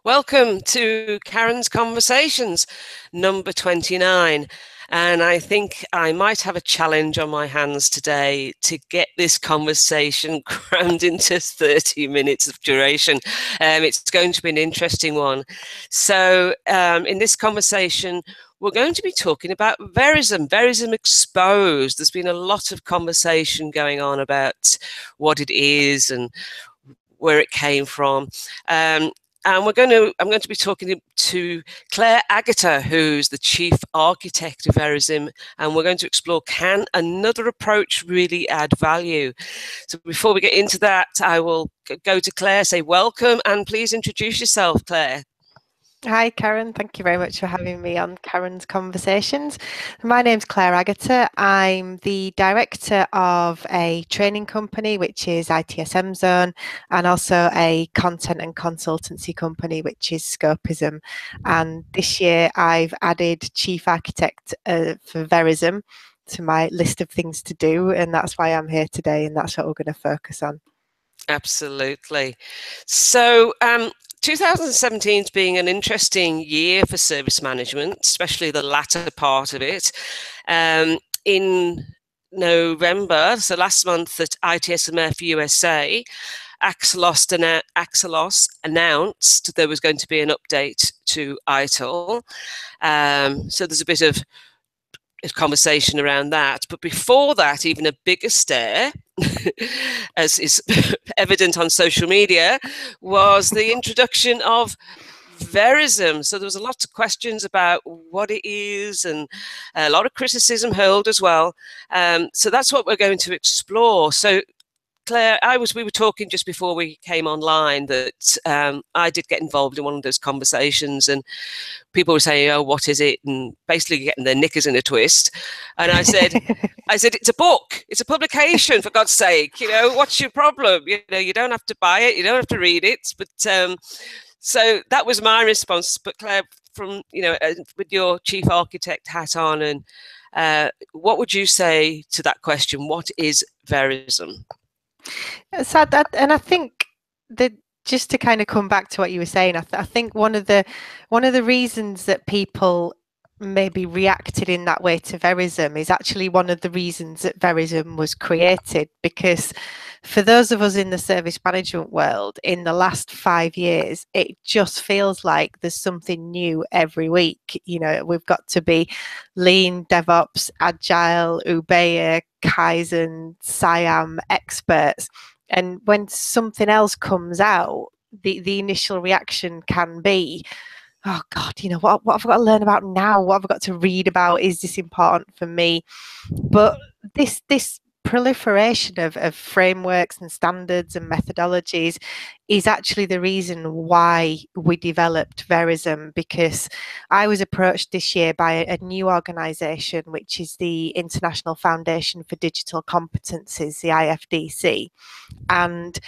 Welcome to Karen's Conversations, number 29. And I think I might have a challenge on my hands today to get this conversation crammed into 30 minutes of duration. It's going to be an interesting one. So in this conversation, we're going to be talking about VeriSM, VeriSM Exposed. There's been a lot of conversation going on about what it is and where it came from. And I'm going to be talking to Claire Agutter, who's the Chief Architect of VeriSM, and we're going to explore, can another approach really add value? So before we get into that, I will go to Claire, say welcome, and please introduce yourself, Claire. Hi, Karen. Thank you very much for having me on Karen's Conversations. My name's Claire Agutter. I'm the director of a training company, which is ITSM Zone, and also a content and consultancy company, which is Scopism. And this year I've added Chief Architect for VeriSM to my list of things to do, and that's why I'm here today, and that's what we're going to focus on. Absolutely. So 2017 is being an interesting year for service management, especially the latter part of it. In November, so last month at ITSMF USA, Axelos announced there was going to be an update to ITIL. So there's a bit of conversation around that. But before that, even a bigger stir, as is evident on social media, was the introduction of VeriSM. So there was a lot of questions about what it is and a lot of criticism hurled as well. So that's what we're going to explore. So Claire, we were talking just before we came online that I did get involved in one of those conversations, and people were saying, "Oh, what is it?" and basically getting their knickers in a twist. And I said, "It's a book. It's a publication. For God's sake, what's your problem? You don't have to buy it. You don't have to read it." But so that was my response. But Claire, from with your chief architect hat on, and what would you say to that question? What is VeriSM? So and I think that just to kind of come back to what you were saying, I think one of the reasons that people maybe reacted in that way to VeriSM is actually one of the reasons that VeriSM was created, because for those of us in the service management world, in the last 5 years, it just feels like there's something new every week. We've got to be lean, DevOps, agile, Ubeya, Kaizen, SIAM experts. And when something else comes out, the initial reaction can be, oh God, what have I got to learn about now? What have I got to read about? Is this important for me? But this proliferation of frameworks and standards and methodologies is actually the reason why we developed VeriSM, because I was approached this year by a new organisation, which is the International Foundation for Digital Competencies, the IFDC, and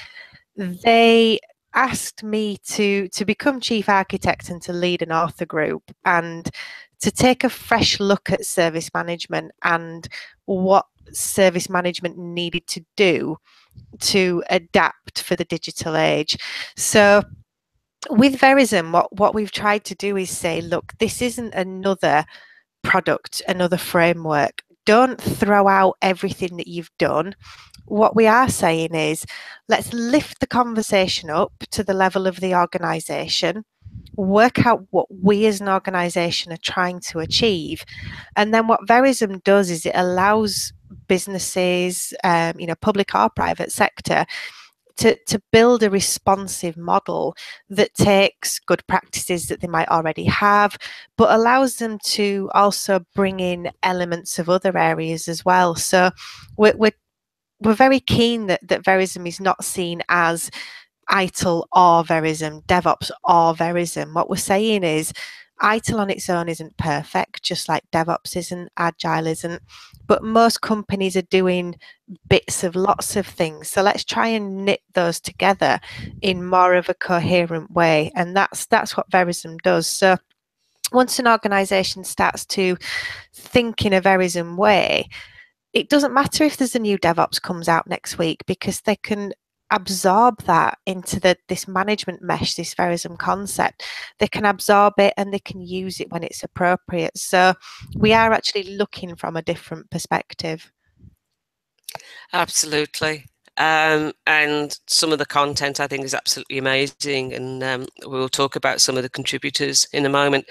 they asked me to become chief architect and to lead an author group and to take a fresh look at service management and what service management needed to do to adapt for the digital age. So with VeriSM, what we've tried to do is say, look, this isn't another product, another framework. Don't throw out everything that you've done. What we are saying is, let's lift the conversation up to the level of the organisation, work out what we as an organisation are trying to achieve. And then what VeriSM does is it allows businesses, public or private sector, to build a responsive model that takes good practices that they might already have, but allows them to also bring in elements of other areas as well. So we're very keen that VeriSM is not seen as ITIL or VeriSM, DevOps or VeriSM. What we're saying is ITIL on its own isn't perfect, just like DevOps isn't, Agile isn't, but most companies are doing bits of lots of things. So let's try and knit those together in more of a coherent way. And that's what VeriSM does. So once an organisation starts to think in a VeriSM way, it doesn't matter if there's a new DevOps comes out next week, because they can absorb that into this management mesh, this VeriSM concept. They can absorb it and they can use it when it's appropriate. So we are actually looking from a different perspective. Absolutely. And some of the content I think is absolutely amazing, and we'll talk about some of the contributors in a moment.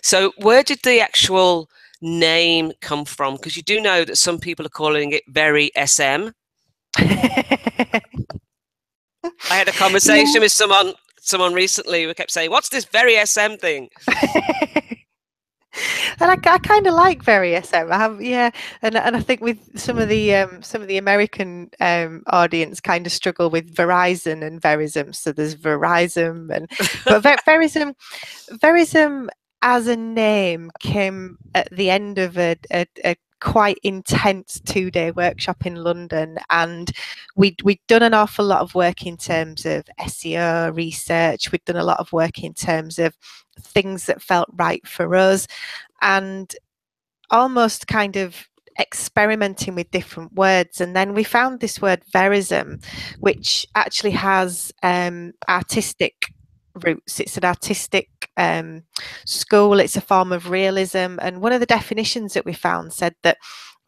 So where did the actual name come from? Because you do know that some people are calling it VeriSM. I had a conversation with someone recently who kept saying, "What's this VeriSM thing?" And I kind of like VeriSM. I have, yeah, and I think with some of the American audience kind of struggle with Verizon and VeriSM. So there's Verizon, but VeriSM as a name came at the end of a quite intense 2-day workshop in London, and we'd done an awful lot of work in terms of SEO research. We'd done a lot of work in terms of things that felt right for us, and almost kind of experimenting with different words. And then we found this word VeriSM, which actually has artistic roots. It's an artistic school. It's a form of realism. And one of the definitions that we found said that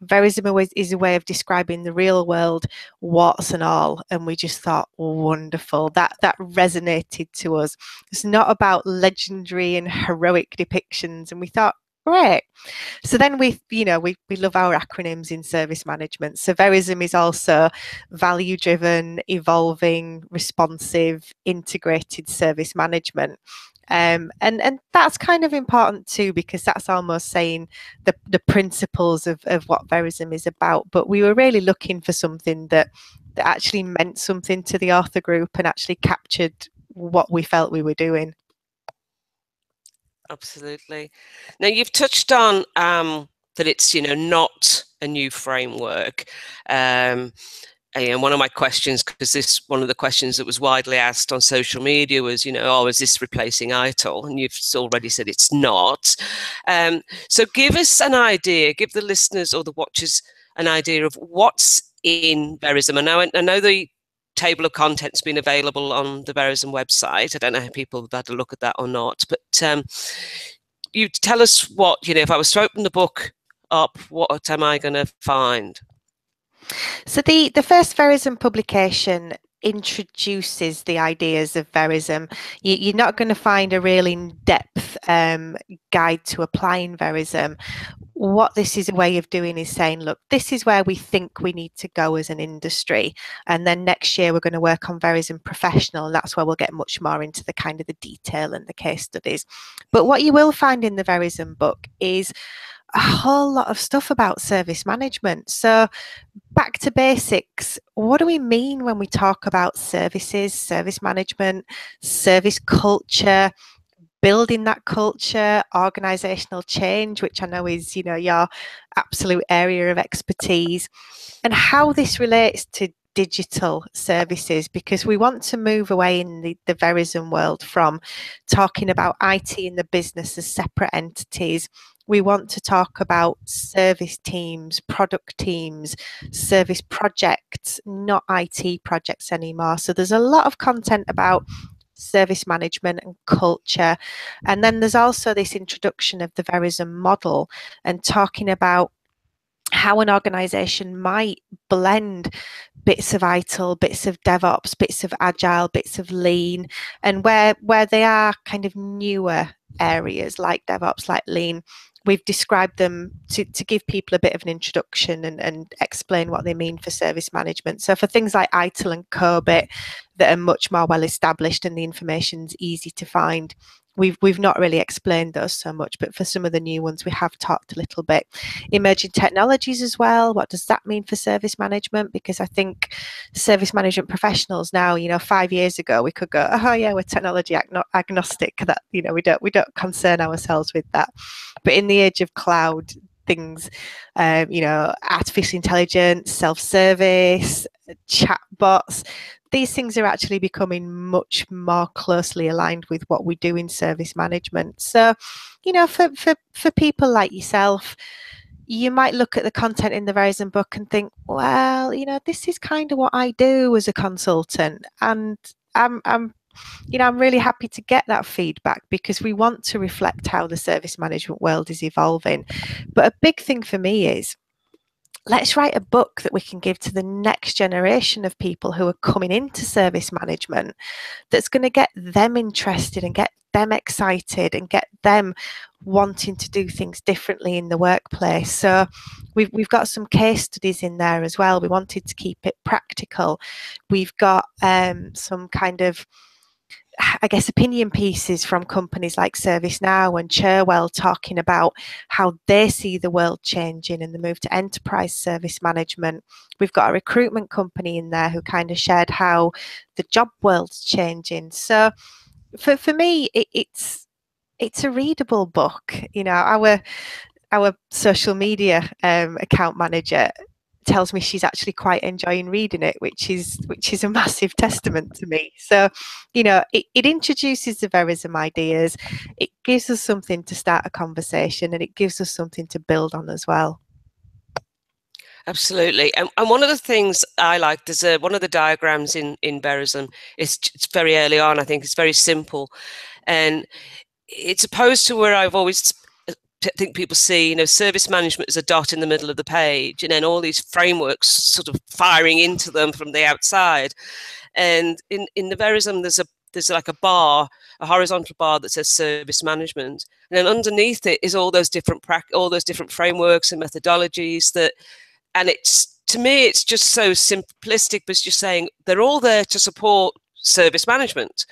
VeriSM is a way of describing the real world, warts and all. And we just thought, wonderful. That resonated to us. It's not about legendary and heroic depictions. And we thought, great. So then we love our acronyms in service management. So VeriSM is also value-driven, evolving, responsive, integrated service management. And that's kind of important too, because that's almost saying the principles of what VeriSM is about. But we were really looking for something that actually meant something to the author group and actually captured what we felt we were doing. Absolutely. Now you've touched on that it's not a new framework. And one of my questions, because one of the questions that was widely asked on social media was, oh, is this replacing ITIL? And you've already said it's not. So give us an idea, give the listeners or the watchers an idea of what's in VeriSM. And I know the table of contents been available on the VeriSM website. I don't know how people have had a look at that or not, but you tell us what, if I was to open the book up, what am I going to find? So the first VeriSM publication introduces the ideas of VeriSM. You're not going to find a real in-depth guide to applying VeriSM. What this is a way of doing is saying, look, this is where we think we need to go as an industry. And then next year we're going to work on VeriSM Professional. And that's where we'll get much more into the kind of the detail and the case studies. But what you will find in the VeriSM book is a whole lot of stuff about service management. So back to basics. What do we mean when we talk about services, service management, service culture, building that culture, organizational change, which I know is, your absolute area of expertise, and how this relates to digital services, because we want to move away in the VeriSM world from talking about IT and the business as separate entities. We want to talk about service teams, product teams, service projects, not IT projects anymore. So there's a lot of content about service management and culture. And then there's also this introduction of the VeriSM model and talking about how an organization might blend bits of ITIL, bits of DevOps, bits of Agile, bits of Lean, and where they are kind of newer areas like DevOps, like Lean, we've described them to give people a bit of an introduction and explain what they mean for service management. So for things like ITIL and COBIT that are much more well established and the information's easy to find, we've not really explained those so much, but for some of the new ones we have talked a little bit. Emerging technologies as well, what does that mean for service management? Because I think service management professionals now, 5 years ago we could go, oh yeah, we're technology agnostic, that we don't concern ourselves with that. But in the age of cloud things, artificial intelligence, self-service, chatbots, these things are actually becoming much more closely aligned with what we do in service management. So, for people like yourself, you might look at the content in the VeriSM book and think, well, this is kind of what I do as a consultant, and I'm I'm really happy to get that feedback, because we want to reflect how the service management world is evolving. But a big thing for me is, let's write a book that we can give to the next generation of people who are coming into service management, that's going to get them interested and get them excited and get them wanting to do things differently in the workplace. So we've got some case studies in there as well. We wanted to keep it practical. We've got some kind of, I guess, opinion pieces from companies like ServiceNow and Cherwell, talking about how they see the world changing and the move to enterprise service management. We've got a recruitment company in there who kind of shared how the job world's changing. So for me, it's a readable book. Our social media account manager tells me she's actually quite enjoying reading it, which is a massive testament to me. So, it introduces the VeriSM ideas, it gives us something to start a conversation, and it gives us something to build on as well. Absolutely. And one of the things I like, there's one of the diagrams in VeriSM, it's very early on, I think it's very simple. And it's opposed to where I've always think people see, service management as a dot in the middle of the page, and then all these frameworks sort of firing into them from the outside. And in the VeriSM, there's like a bar, a horizontal bar that says service management, and then underneath it is all those different frameworks and methodologies and it's, to me, it's just so simplistic, but it's just saying they're all there to support service management,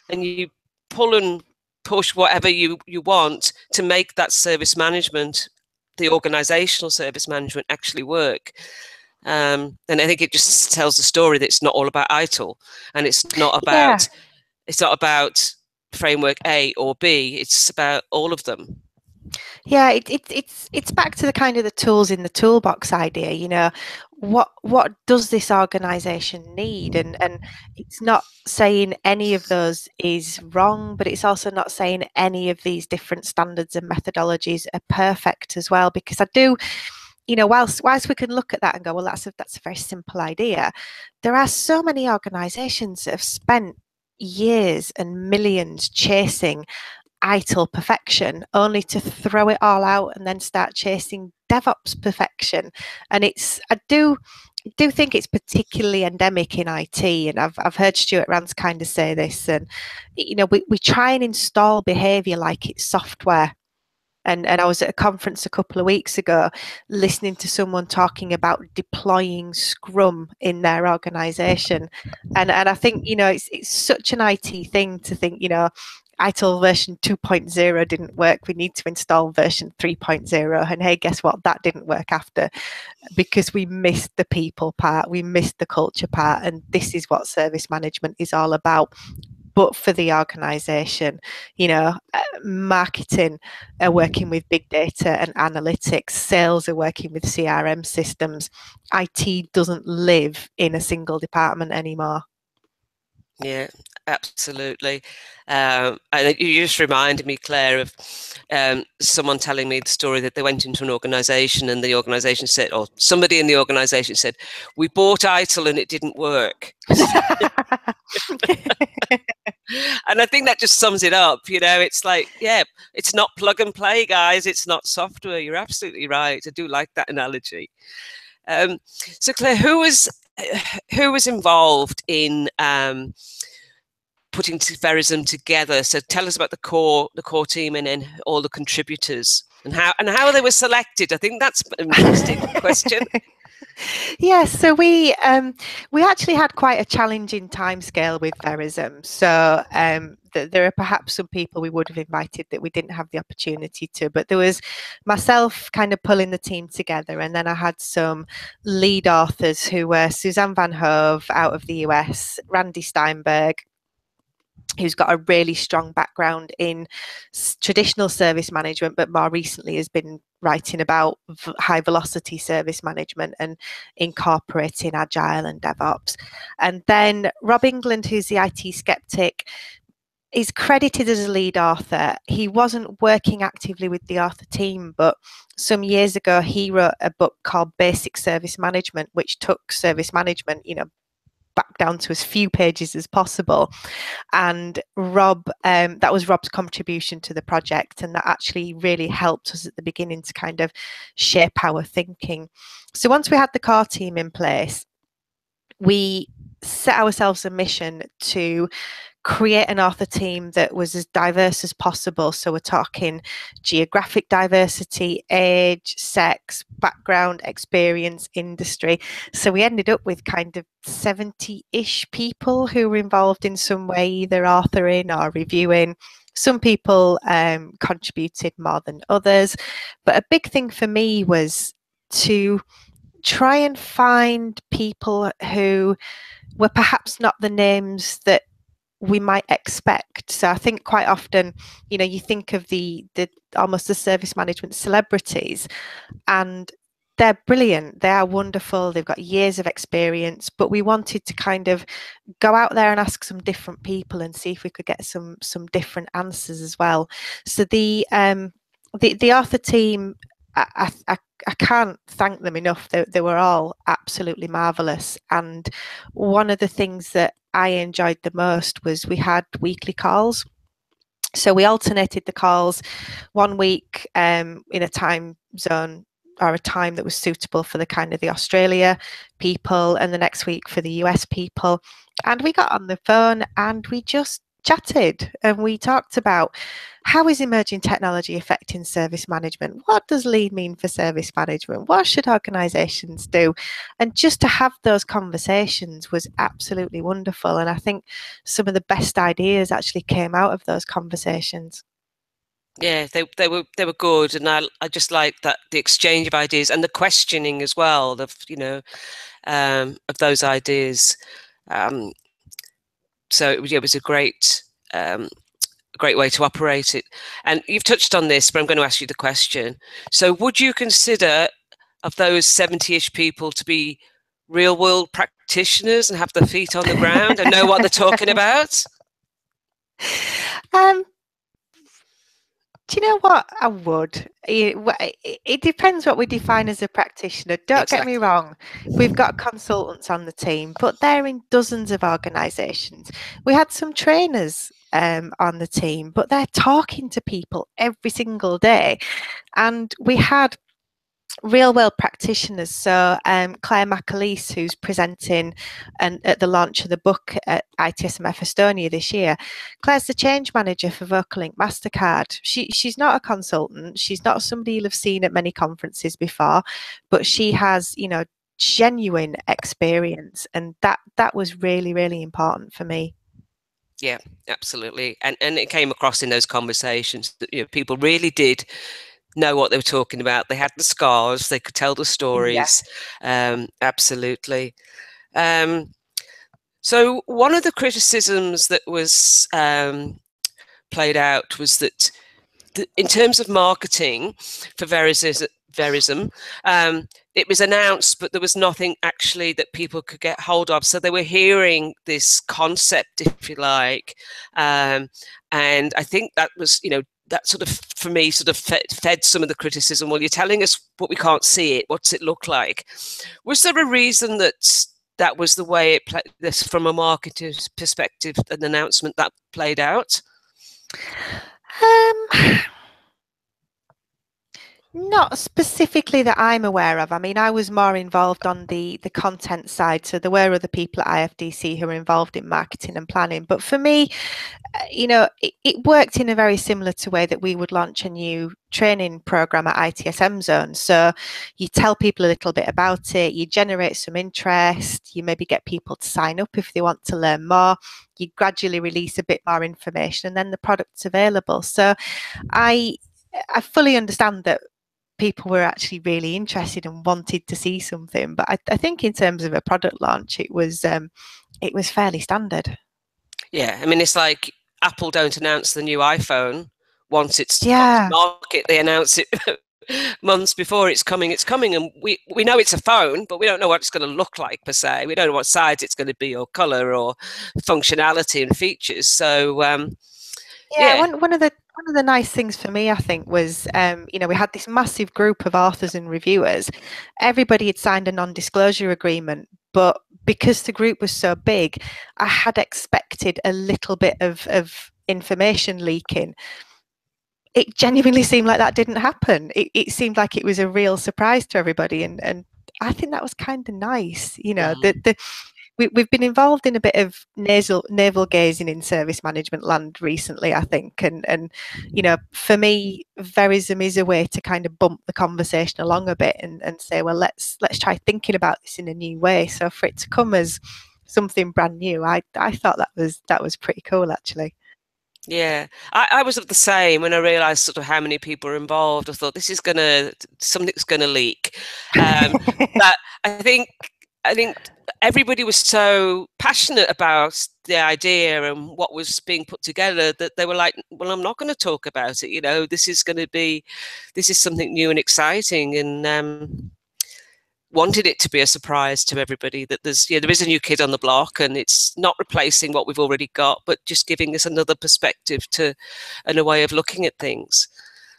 and you pull and push whatever you want to make that service management, the organizational service management, actually work. And I think it just tells the story that it's not all about ITIL, and it's not about framework A or B. It's about all of them. Yeah, it's back to the kind of the tools in the toolbox idea. What does this organization need? And it's not saying any of those is wrong, but it's also not saying any of these different standards and methodologies are perfect as well. Because I do, whilst we can look at that and go, well, that's a very simple idea, there are so many organizations that have spent years and millions chasing ITIL perfection, only to throw it all out and then start chasing DevOps perfection. And I do think it's particularly endemic in IT, and I've heard Stuart Rance kind of say this. And we try and install behaviour like it's software. And I was at a conference a couple of weeks ago listening to someone talking about deploying Scrum in their organisation. And I think, it's such an IT thing to think, ITIL version 2.0 didn't work. We need to install version 3.0. And hey, guess what? That didn't work after, because we missed the people part, we missed the culture part. And this is what service management is all about. But for the organisation, marketing are working with big data and analytics, sales are working with CRM systems. IT doesn't live in a single department anymore. Yeah, absolutely. And you just reminded me, Claire, of someone telling me the story that they went into an organisation, and the organisation said, or somebody in the organisation said, we bought ITIL and it didn't work. And I think that just sums it up. It's like, yeah, it's not plug and play, guys. It's not software. You're absolutely right. I do like that analogy. So Claire, who was involved in putting VeriSM together? So tell us about the core team, and then all the contributors, and how they were selected. I think that's an interesting question. Yeah, so we actually had quite a challenging timescale with VeriSM. So there are perhaps some people we would have invited that we didn't have the opportunity to, but there was myself kind of pulling the team together, and then I had some lead authors who were Suzanne Van Hove out of the US, Randy Steinberg, who's got a really strong background in traditional service management, but more recently has been writing about high velocity service management and incorporating agile and DevOps. And then Rob England, who's the IT skeptic, is credited as a lead author. He wasn't working actively with the author team, but some years ago he wrote a book called Basic Service Management, which took service management, back down to as few pages as possible. And Rob, that was Rob's contribution to the project, and that actually really helped us at the beginning to kind of shape our thinking. So once we had the core team in place, we set ourselves a mission to create an author team that was as diverse as possible. So we're talking geographic diversity, age, sex, background, experience, industry. So we ended up with kind of 70-ish people who were involved in some way, either authoring or reviewing. Some people contributed more than others. But a big thing for me was to try and find people who were perhaps not the names that we might expect. So I think quite often, you think of the almost the service management celebrities, and they're brilliant. They are wonderful. They've got years of experience, but we wanted to kind of go out there and ask some different people and see if we could get some different answers as well. So the author team, I can't thank them enough. They were all absolutely marvelous. And one of the things that I enjoyed the most was we had weekly calls. So we alternated the calls, 1 week in a time zone or a time that was suitable for the kind of the Australia people, and the next week for the US people. And we got on the phone and we just chatted, and we talked about how is emerging technology affecting service management? What does lean mean for service management? What should organisations do? And just to have those conversations was absolutely wonderful. And I think some of the best ideas actually came out of those conversations. Yeah, they were good, and I just like that, the exchange of ideas and the questioning as well of of those ideas. So it was a great way to operate it. And you've touched on this, but I'm going to ask you the question. So would you consider of those 70-ish people to be real world practitioners and have their feet on the ground and know what they're talking about? Do you know what? I would. It depends what we define as a practitioner. Don't get me wrong. We've got consultants on the team, but they're in dozens of organisations. We had some trainers on the team, but they're talking to people every single day. And we had real world practitioners. So Claire McAleese, who's presenting at the launch of the book at ITSMF Estonia this year, Claire's the change manager for VocaLink MasterCard. She's not a consultant. She's not somebody you'll have seen at many conferences before, but she has, genuine experience, and that was really, really important for me. Yeah, absolutely. And it came across in those conversations that people really did know what they were talking about. They had the scars, they could tell the stories. Yeah. Absolutely. So one of the criticisms that was played out was that in terms of marketing for VeriSM, it was announced, but there was nothing actually that people could get hold of. So they were hearing this concept, if you like, and I think that was, that sort of, for me, sort of fed some of the criticism. Well, you're telling us, but we can't see it. What's it look like? Was there a reason that was the way it played, this from a marketer's perspective, an announcement that played out? Not specifically that I'm aware of. I mean, I was more involved on the content side. So there were other people at IFDC who were involved in marketing and planning. But for me, it worked in a very similar to way that we would launch a new training program at ITSM Zone. So you tell people a little bit about it, you generate some interest, you maybe get people to sign up if they want to learn more, you gradually release a bit more information, and then the product's available. So I fully understand that people were actually really interested and wanted to see something, but I think in terms of a product launch, it was fairly standard. Yeah, I mean, it's like Apple don't announce the new iPhone once it's on the market. They announce it months before it's coming, and we know it's a phone, but we don't know what it's going to look like per se. We don't know what size it's going to be, or color, or functionality and features. So Yeah, one of the nice things for me, I think, was we had this massive group of authors and reviewers. Everybody had signed a non-disclosure agreement, but because the group was so big, I had expected a little bit of information leaking. It genuinely seemed like that didn't happen. It seemed like it was a real surprise to everybody, and I think that was kind of nice. We've been involved in a bit of navel gazing in service management land recently, I think, and for me, VeriSM is a way to kind of bump the conversation along a bit and say, well, let's try thinking about this in a new way. So for it to come as something brand new, I thought that was pretty cool, actually. Yeah, I was of the same when I realised sort of how many people are involved. I thought something's gonna leak. But I think everybody was so passionate about the idea and what was being put together that they were like, "Well, I'm not going to talk about it. This is something new and exciting." And wanted it to be a surprise to everybody that there is a new kid on the block, and it's not replacing what we've already got, but just giving us another perspective and a way of looking at things.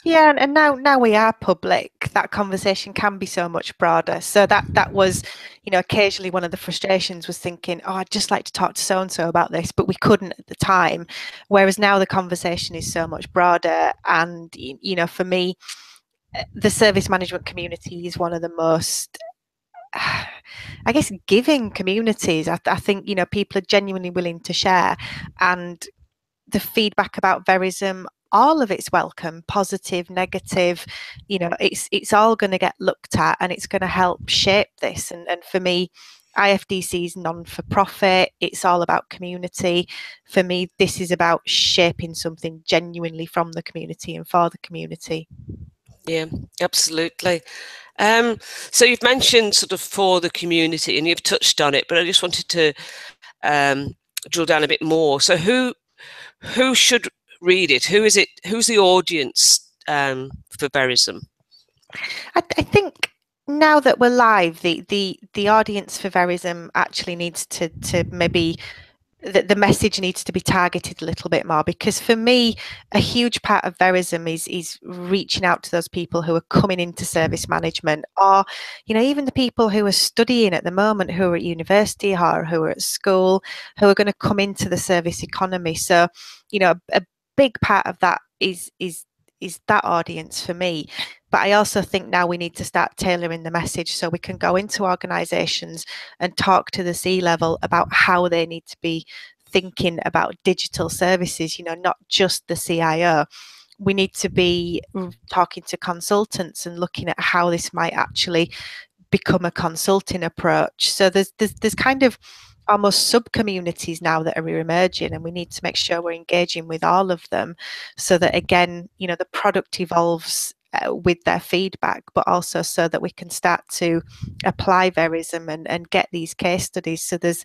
Yeah, and now we are public, that conversation can be so much broader. So that was, occasionally one of the frustrations was thinking, oh, I'd just like to talk to so and so about this, but we couldn't at the time. Whereas now the conversation is so much broader, and for me, the service management community is one of the most, I guess, giving communities. I think people are genuinely willing to share, and the feedback about VeriSM, all of it's welcome, positive, negative. It's all going to get looked at, and it's going to help shape this. And for me, IFDC is non-for-profit. It's all about community. For me, this is about shaping something genuinely from the community and for the community. Yeah, absolutely. So you've mentioned sort of for the community, and you've touched on it, but I just wanted to drill down a bit more. So who should read it? Who is it? Who's the audience for VeriSM? I think now that we're live, the audience for VeriSM actually needs to maybe the message needs to be targeted a little bit more, because for me, a huge part of VeriSM is reaching out to those people who are coming into service management, or even the people who are studying at the moment, who are at university or who are at school, who are going to come into the service economy. So a big part of that is that audience for me. But I also think now we need to start tailoring the message so we can go into organisations and talk to the C-level about how they need to be thinking about digital services, not just the CIO. We need to be talking to consultants and looking at how this might actually become a consulting approach. So there's kind of almost sub-communities now that are emerging, and we need to make sure we're engaging with all of them so that, again, the product evolves with their feedback, but also so that we can start to apply VeriSM and get these case studies. So there's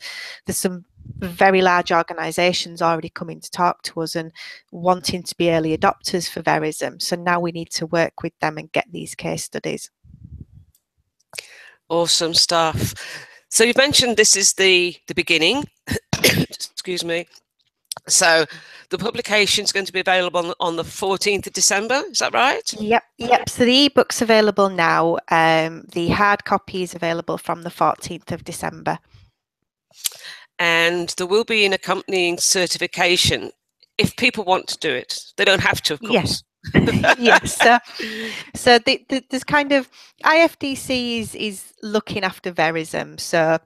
some very large organisations already coming to talk to us and wanting to be early adopters for VeriSM. So now we need to work with them and get these case studies. Awesome stuff. So you've mentioned this is the beginning. Excuse me. So the publication is going to be available on the 14th of December. Is that right? Yep. So the ebook's available now. The hard copy is available from the 14th of December. And there will be an accompanying certification if people want to do it. They don't have to, of course. Yes. So there's kind of IFDC is looking after VeriSM. So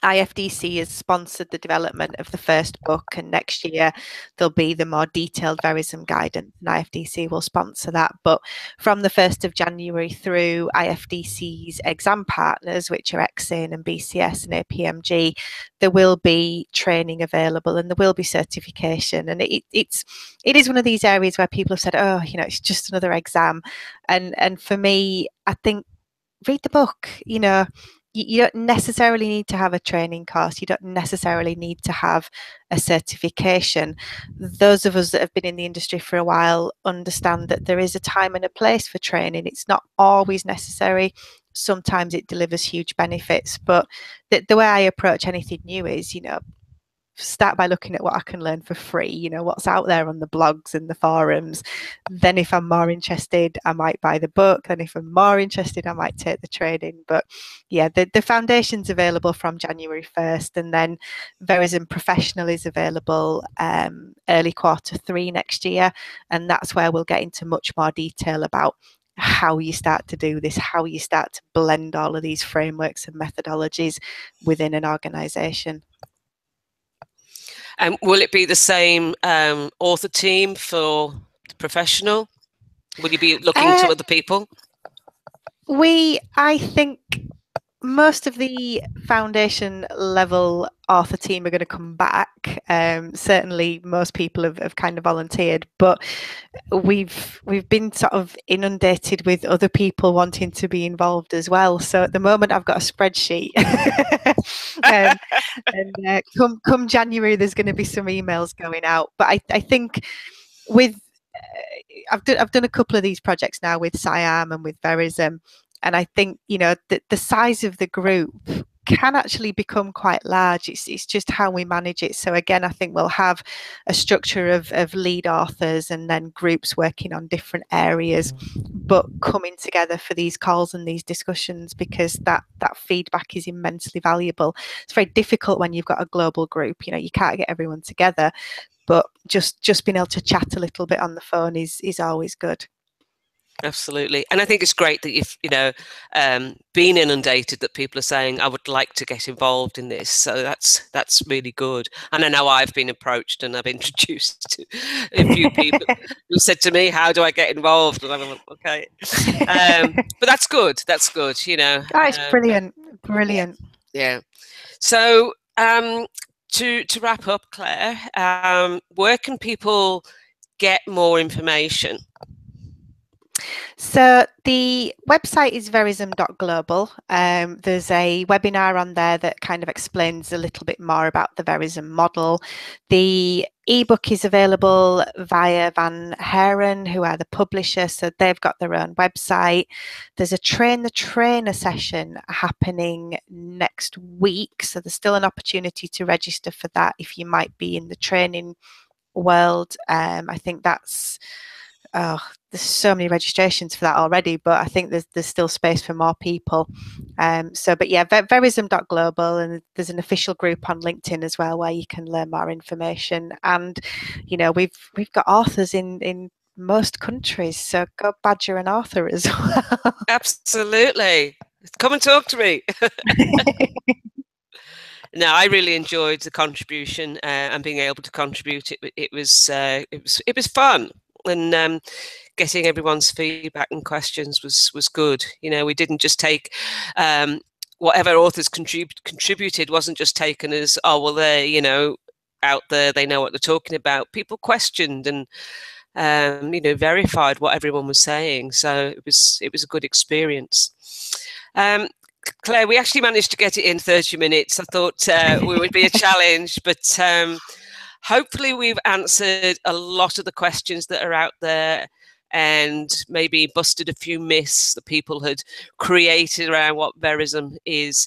IFDC has sponsored the development of the first book, and next year there'll be the more detailed VeriSM guidance, and IFDC will sponsor that. But from the 1st of January through, IFDC's exam partners, which are Exane and BCS and APMG, there will be training available and there will be certification. And it is one of these areas where people have said, oh, it's just another exam. And for me, I think, read the book. You don't necessarily need to have a training course. You don't necessarily need to have a certification. Those of us that have been in the industry for a while understand that there is a time and a place for training. It's not always necessary. Sometimes it delivers huge benefits. But the way I approach anything new is, start by looking at what I can learn for free, you know, what's out there on the blogs and the forums. Then if I'm more interested, I might buy the book. And if I'm more interested, I might take the training. But yeah, the foundation's available from January 1st, and then VeriSM Professional is available early Q3 next year. And that's where we'll get into much more detail about how you start to do this, how you start to blend all of these frameworks and methodologies within an organization. And will it be the same author team for the professional? Will you be looking to other people? I think most of the foundation level author team are going to come back. Certainly most people have kind of volunteered, but we've been sort of inundated with other people wanting to be involved as well. So at the moment I've got a spreadsheet. and come January there's going to be some emails going out. But I think with I've done a couple of these projects now with SciArm and with VeriSM, and I think, you know, the size of the group can actually become quite large. It's just how we manage it. So again, I think we'll have a structure of lead authors and then groups working on different areas, but coming together for these calls and these discussions, because that feedback is immensely valuable. It's very difficult when you've got a global group, you know, you can't get everyone together, but just being able to chat a little bit on the phone is always good. Absolutely. And I think it's great that you've, you know, been inundated, that people are saying, I would like to get involved in this. So that's really good. And I know I've been approached and I've introduced to a few people who said to me, how do I get involved? And I'm like, okay. But that's good. That's good, you know. Oh, it's brilliant. Brilliant. Yeah. So to wrap up, Claire, where can people get more information? So the website is verism.global. There's a webinar on there that kind of explains a little bit more about the VeriSM model. The ebook is available via Van Haren, who are the publisher, so they've got their own website. There's a Train the Trainer session happening next week, so there's still an opportunity to register for that if you might be in the training world. I think that's there's so many registrations for that already, but I think there's still space for more people. But yeah, verism.global, and there's an official group on LinkedIn as well where you can learn more information. And you know, we've got authors in most countries, so go badger an author as well. Absolutely, come and talk to me. No, I really enjoyed the contribution and being able to contribute. It was fun, and getting everyone's feedback and questions was good. You know, we didn't just take whatever authors contributed wasn't just taken as, oh well, they're, you know, out there, they know what they're talking about. People questioned and you know, verified what everyone was saying. So it was a good experience. Claire, we actually managed to get it in 30 minutes. I thought it would be a challenge, but hopefully we've answered a lot of the questions that are out there and maybe busted a few myths that people had created around what VeriSM is.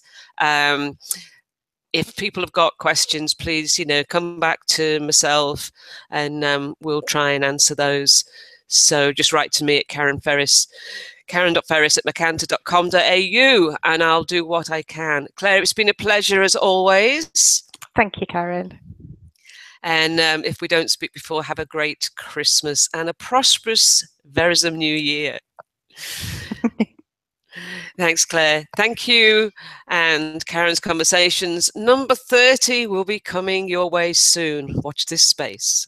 If people have got questions, please, you know, come back to myself and we'll try and answer those. So just write to me at karen.ferris@mercator.com.au and I'll do what I can. Claire, it's been a pleasure as always. Thank you, Karen. And if we don't speak before, have a great Christmas and a prosperous VeriSM New Year. Thanks, Claire. Thank you. And Karen's Conversations number 30 will be coming your way soon. Watch this space.